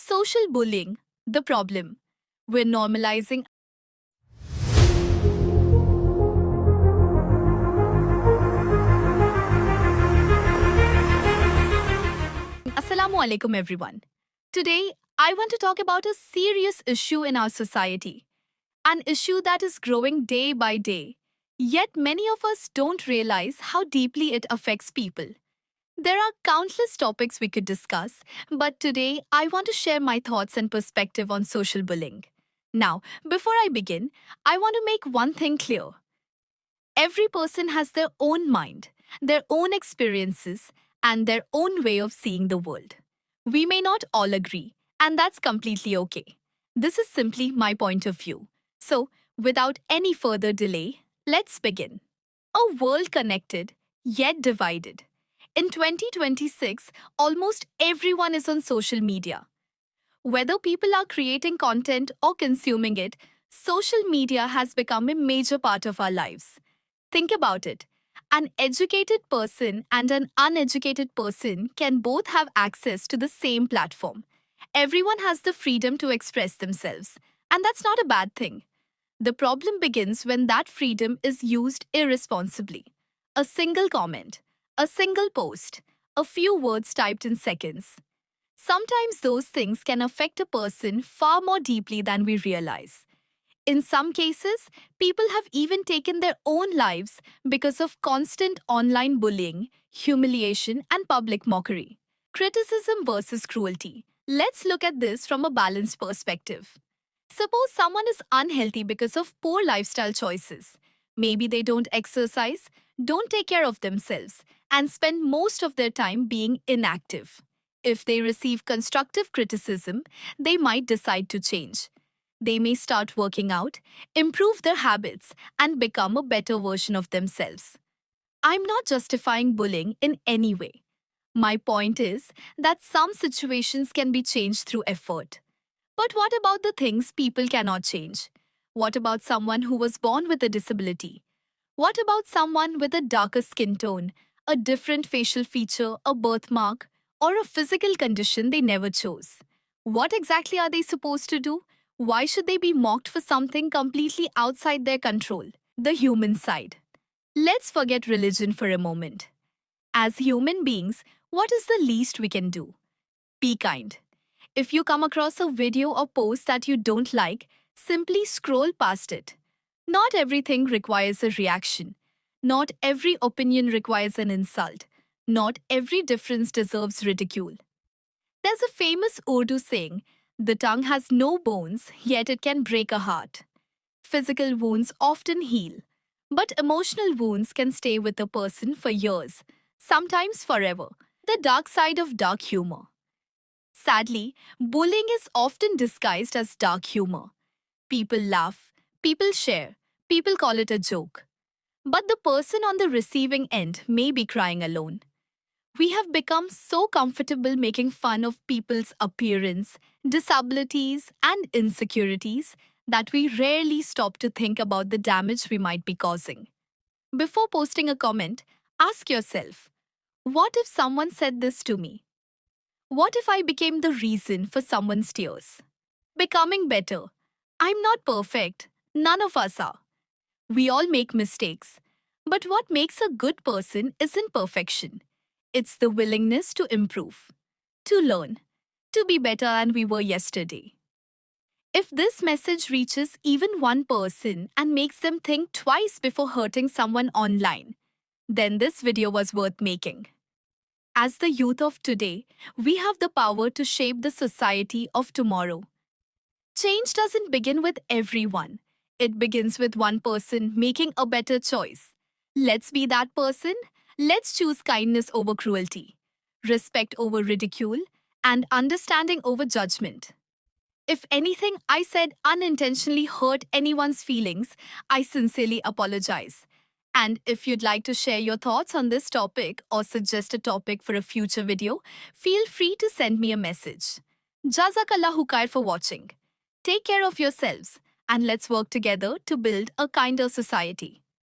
Social bullying, the problem. We're normalizing. Assalamu alaikum, everyone. Today, I want to talk about a serious issue in our society, an issue that is growing day by day. Yet, many of us don't realize how deeply it affects people. There are countless topics we could discuss, but today I want to share my thoughts and perspective on social bullying. Now, before I begin, I want to make one thing clear. Every person has their own mind, their own experiences, and their own way of seeing the world. We may not all agree, and that's completely okay. This is simply my point of view. So, without any further delay, let's begin. A world connected, yet divided. In 2026, almost everyone is on social media. Whether people are creating content or consuming it, social media has become a major part of our lives. Think about it. An educated person and an uneducated person can both have access to the same platform. Everyone has the freedom to express themselves, and that's not a bad thing. The problem begins when that freedom is used irresponsibly. A single comment, a single post, a few words typed in seconds. Sometimes those things can affect a person far more deeply than we realize. In some cases, people have even taken their own lives because of constant online bullying, humiliation, and public mockery. Criticism versus cruelty. Let's look at this from a balanced perspective. Suppose someone is unhealthy because of poor lifestyle choices. Maybe they don't exercise, don't take care of themselves, and spend most of their time being inactive. If they receive constructive criticism, they might decide to change. They may start working out, improve their habits, and become a better version of themselves. I'm not justifying bullying in any way. My point is that some situations can be changed through effort. But what about the things people cannot change? What about someone who was born with a disability? What about someone with a darker skin tone, a different facial feature, a birthmark, or a physical condition they never chose? What exactly are they supposed to do? Why should they be mocked for something completely outside their control? The human side. Let's forget religion for a moment. As human beings, what is the least we can do? Be kind. If you come across a video or post that you don't like, simply scroll past it. Not everything requires a reaction. Not every opinion requires an insult. Not every difference deserves ridicule. There's a famous Urdu saying, "The tongue has no bones, yet it can break a heart." Physical wounds often heal, but emotional wounds can stay with a person for years, sometimes forever. The dark side of dark humor. Sadly, bullying is often disguised as dark humor. People laugh, people share, people call it a joke. But the person on the receiving end may be crying alone. We have become so comfortable making fun of people's appearance, disabilities, and insecurities that we rarely stop to think about the damage we might be causing. Before posting a comment, ask yourself, what if someone said this to me? What if I became the reason for someone's tears? Becoming better. I'm not perfect. None of us are. We all make mistakes. But what makes a good person isn't perfection. It's the willingness to improve, to learn, to be better than we were yesterday. If this message reaches even one person and makes them think twice before hurting someone online, then this video was worth making. As the youth of today, we have the power to shape the society of tomorrow. Change doesn't begin with everyone. It begins with one person making a better choice. Let's be that person. Let's choose kindness over cruelty, respect over ridicule, and understanding over judgment. If anything I said unintentionally hurt anyone's feelings, I sincerely apologize. And if you'd like to share your thoughts on this topic or suggest a topic for a future video, feel free to send me a message. Jazakallahu khair for watching. Take care of yourselves and let's work together to build a kinder society.